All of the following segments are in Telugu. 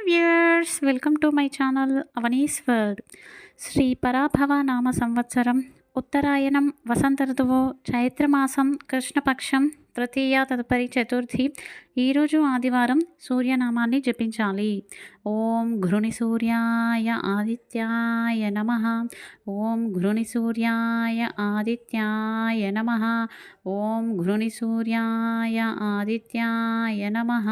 Viewers, welcome to my channel Avani's world. Shri పరాభవ నామ సంవత్సరం, ఉత్తరాయణం, వసంత ఋతువు, చైత్రమాసం, కృష్ణపక్షం, తృతీయ తదుపరి చతుర్థి. ఈరోజు ఆదివారం. సూర్యనామాన్ని జపించాలి. ఓం ఘృణి సూర్యాయ ఆదిత్యాయ నమః. ఓం ఘృణి సూర్యాయ ఆదిత్యాయ నమః. ఓం ఘృణి సూర్యాయ ఆదిత్యాయ నమః.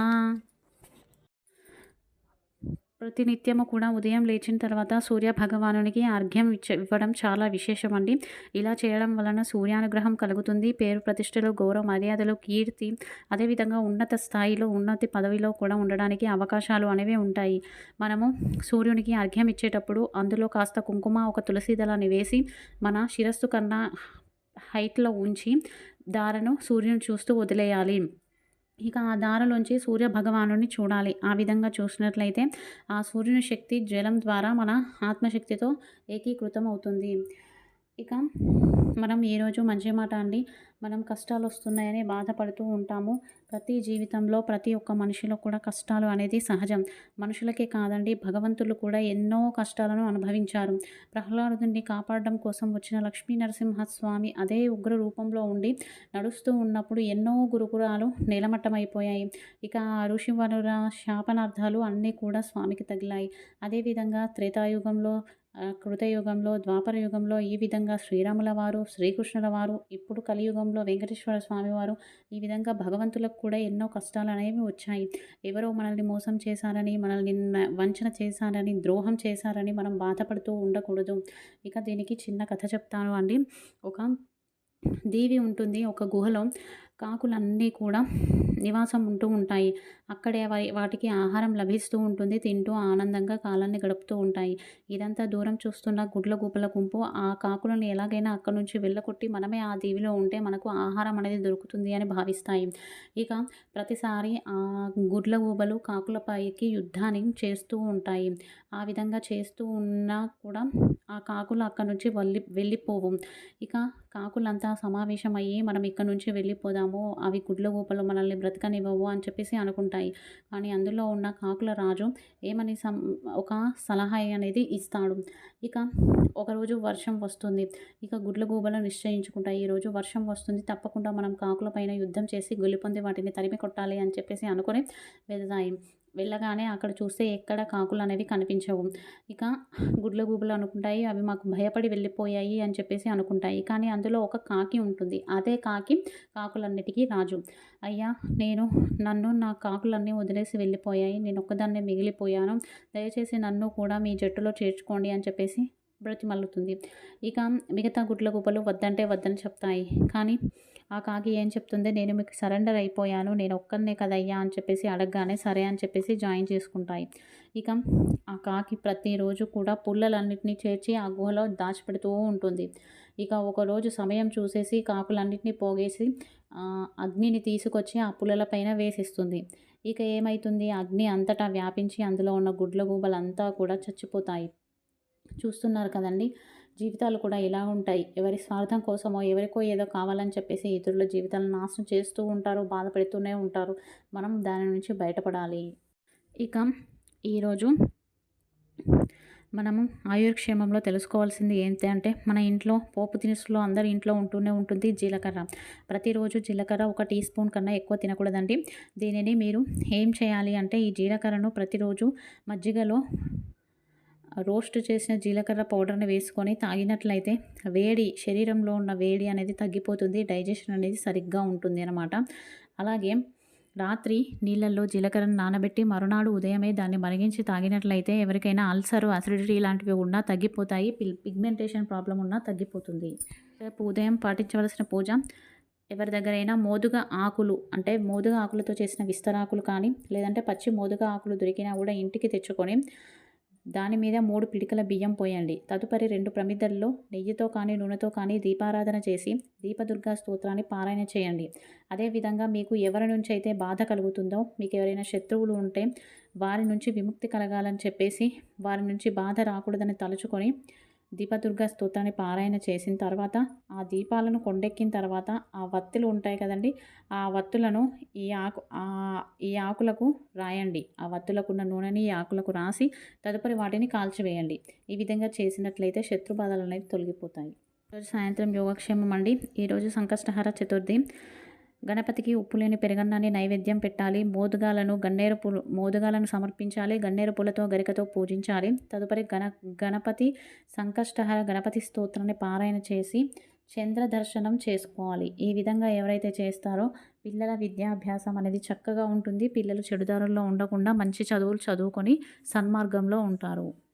ప్రతినిత్యము కూడా ఉదయం లేచిన తర్వాత సూర్య భగవానునికి అర్ఘ్యం ఇవ్వడం చాలా విశేషమండి. ఇలా చేయడం వలన సూర్యానుగ్రహం కలుగుతుంది. పేరు ప్రతిష్టలు, గౌరవ మర్యాదలు, కీర్తి, అదేవిధంగా ఉన్నత స్థాయిలో, ఉన్నతి పదవిలో కూడా ఉండడానికి అవకాశాలు అనేవి ఉంటాయి. మనము సూర్యునికి అర్ఘ్యం ఇచ్చేటప్పుడు అందులో కాస్త కుంకుమ, ఒక తులసి దళాన్ని వేసి మన శిరస్సు కన్నా హైట్లో ఉంచి దారను సూర్యుని చూస్తూ వదిలేయాలి. ఇక ఆ దారలోంచి సూర్య భగవానుని చూడాలి. ఆ విధంగా చూసినట్లయితే ఆ సూర్యుని శక్తి జలం ద్వారా మన ఆత్మశక్తితో ఏకీకృతం అవుతుంది. ఇక మనం ఈరోజు మంచి మాట అండి, మనం కష్టాలు వస్తున్నాయని బాధపడుతూ ఉంటాము. ప్రతి జీవితంలో ప్రతి ఒక్క మనిషిలో కూడా కష్టాలు అనేది సహజం. మనుషులకే కాదండి, భగవంతులు కూడా ఎన్నో కష్టాలను అనుభవించారు. ప్రహ్లాదుని కాపాడడం కోసం వచ్చిన లక్ష్మీ నరసింహస్వామి అదే ఉగ్ర రూపంలో ఉండి నడుస్తూ ఉన్నప్పుడు ఎన్నో గురుకులాలు నేలమట్టమైపోయాయి. ఇక ఆ ఋషివరుల శాపనార్థాలు అన్నీ కూడా స్వామికి తగిలాయి. అదేవిధంగా త్రేతాయుగంలో, కృతయుగంలో, ద్వాపర యుగంలో ఈ విధంగా శ్రీరాముల వారు, శ్రీకృష్ణుల వారు, ఇప్పుడు కలియుగంలో వెంకటేశ్వర స్వామి వారు, ఈ విధంగా భగవంతులకు కూడా ఎన్నో కష్టాలు అనేవి వచ్చాయి. ఎవరో మనల్ని మోసం చేశారని, మనల్ని వంచన చేశారని, ద్రోహం చేశారని మనం బాధపడుతూ ఉండకూడదు. ఇక దీనికి చిన్న కథ చెప్తాను అండి. ఒక దీవి ఉంటుంది. ఒక గుహలో కాకులన్నీ కూడా నివాసం ఉంటూ ఉంటాయి. అక్కడే వాటికి ఆహారం లభిస్తూ ఉంటుంది. తింటూ ఆనందంగా కాలాన్ని గడుపుతూ ఉంటాయి. ఇదంతా దూరం చూస్తున్న గుడ్లగూబల గుంపు ఆ కాకులను ఎలాగైనా అక్కడి నుంచి వెళ్ళగొట్టి మనమే ఆ దీవిలో ఉంటే మనకు ఆహారం అనేది దొరుకుతుంది అని భావిస్తాయి. ఇక ప్రతిసారి ఆ గుడ్లగూబలు కాకులపైకి యుద్ధాన్ని చేస్తూ ఉంటాయి. ఆ విధంగా చేస్తూ ఉన్నా కూడా ఆ కాకులు అక్కడి నుంచి వెళ్ళిపోవు. ఇక కాకులంతా సమావేశమయ్యి మనం ఇక్కడ నుంచి వెళ్ళిపోదాము, అవి గుడ్లగూబలు మనల్ని బ్రతకనివ్వవు అని చెప్పేసి అనుకుంటాయి. కానీ అందులో ఉన్న కాకుల రాజు ఏమని ఒక సలహా అనేది ఇస్తాడు. ఇక ఒకరోజు వర్షం వస్తుంది. ఇక గుడ్లగూబలు నిశ్చయించుకుంటాయి, ఈరోజు వర్షం వస్తుంది, తప్పకుండా మనం కాకుల పైన యుద్ధం చేసి గెలుపొంది వాటిని తరిమి కొట్టాలి అని చెప్పేసి అనుకొని వెళ్తాయి. వెళ్ళగానే అక్కడ చూస్తే ఎక్కడ కాకులు అనేవి కనిపించవు. ఇక గుడ్లగూబలు అనుకుంటాయి, అవి మాకు భయపడి వెళ్ళిపోయాయి అని చెప్పేసి అనుకుంటాయి. కానీ అందులో ఒక కాకి ఉంటుంది. అదే కాకి కాకులన్నిటికీ రాజు. అయ్యా, నన్ను నా కాకులన్నీ వదిలేసి వెళ్ళిపోయాయి, నేను ఒక్కదాన్నే మిగిలిపోయాను, దయచేసి నన్ను కూడా మీ జట్టులో చేర్చుకోండి అని చెప్పేసి బ్రతిమల్లుతుంది. ఇక మిగతా గుడ్లగూబలు వద్దంటే వద్దని చెప్తాయి. కానీ ఆ కాకి ఏం చెప్తుంది, నేను మీకు సరెండర్ అయిపోయాను, నేను ఒక్కనే కదయ్యా అని చెప్పేసి అడగగానే సరే అని చెప్పేసి జాయిన్ చేసుకుంటాయి. ఇక ఆ కాకి ప్రతిరోజు కూడా పుల్లలన్నింటినీ చేర్చి ఆ గుహలో దాచిపెడుతూ ఉంటుంది. ఇక ఒకరోజు సమయం చూసేసి కాకులన్నింటినీ పోగేసి అగ్నిని తీసుకొచ్చి ఆ పుల్లల పైన వేసిస్తుంది. ఇక ఏమవుతుంది, అగ్ని అంతటా వ్యాపించి అందులో ఉన్న గుడ్లగూబలంతా కూడా చచ్చిపోతాయి. చూస్తున్నారు కదండి, జీవితాలు కూడా ఇలా ఉంటాయి. ఎవరి స్వార్థం కోసమో, ఎవరికో ఏదో కావాలని చెప్పేసి ఇతరుల జీవితాలను నాశనం చేస్తూ ఉంటారు, బాధపెడుతూనే ఉంటారు. మనం దాని నుంచి బయటపడాలి. ఇక ఈరోజు మనము ఆయుర్క్షేమంలో తెలుసుకోవాల్సింది ఏంటి అంటే, మన ఇంట్లో పోపు దినుసులో అందరి ఇంట్లో ఉంటూనే ఉంటుంది జీలకర్ర. ప్రతిరోజు జీలకర్ర 1 టీ స్పూన్ కన్నా ఎక్కువ తినకూడదండి. దీనిని మీరు ఏం చేయాలి అంటే, ఈ జీలకర్రను ప్రతిరోజు మజ్జిగలో రోస్ట్ చేసిన జీలకర్ర పౌడర్ని వేసుకొని తాగినట్లయితే శరీరంలో ఉన్న వేడి అనేది తగ్గిపోతుంది, డైజెషన్ అనేది సరిగ్గా ఉంటుంది అన్నమాట. అలాగే రాత్రి నీళ్ళల్లో జీలకర్రను నానబెట్టి మరునాడు ఉదయమే దాన్ని మరిగించి తాగినట్లయితే ఎవరికైనా అల్సర్, అసిడిటీ ఇలాంటివి ఉన్నా తగ్గిపోతాయి. పిగ్మెంటేషన్ ప్రాబ్లం ఉన్నా తగ్గిపోతుంది. రేపు ఉదయం పాటించవలసిన పూజ, ఎవరి దగ్గరైనా మోదుగ ఆకులు అంటే మోదుగ ఆకులతో చేసిన విస్తరాకులు కానీ, లేదంటే పచ్చి మోదుగ ఆకులు దొరికినా కూడా ఇంటికి తెచ్చుకొని దాని మీద 3 పిడికల బియ్యం పోయండి. తదుపరి 2 ప్రమిదల్లో నెయ్యితో కానీ నూనెతో కానీ దీపారాధన చేసి దీపదుర్గా స్తోత్రాన్ని పారాయణ చేయండి. అదేవిధంగా మీకు ఎవరి నుంచి అయితే బాధ కలుగుతుందో, మీకు ఎవరైనా శత్రువులు ఉంటే వారి నుంచి విముక్తి కలగాలని చెప్పేసి, వారి నుంచి బాధ రాకూడదని తలుచుకొని దీపదుర్గ స్తోత్రాన్ని పారాయణ చేసిన తర్వాత ఆ దీపాలను కొండెక్కిన తర్వాత ఆ వత్తులు ఉంటాయి కదండి, ఆ వత్తులను ఈ ఆకులకు రాయండి. ఆ వత్తులకున్న నూనెని ఈ ఆకులకు రాసి తదుపరి వాటిని కాల్చివేయండి. ఈ విధంగా చేసినట్లయితే శత్రు బాధలు అనేవి తొలగిపోతాయి. ఈరోజు సాయంత్రం యోగక్షేమం అండి. ఈరోజు సంకష్టహర చతుర్థి. గణపతికి ఉప్పు లేని పెరుగన్నాన్ని నైవేద్యం పెట్టాలి. మోదుగాలను సమర్పించాలి. గన్నేరు పూలతో గరికతో పూజించాలి. తదుపరి గణపతి సంకష్టహర గణపతి స్తోత్రాన్ని పారాయణ చేసి చంద్ర దర్శనం చేసుకోవాలి. ఈ విధంగా ఎవరైతే చేస్తారో పిల్లల విద్యాభ్యాసం అనేది చక్కగా ఉంటుంది. పిల్లలు చెడుదారుల్లో ఉండకుండా మంచి చదువులు చదువుకొని సన్మార్గంలో ఉంటారు.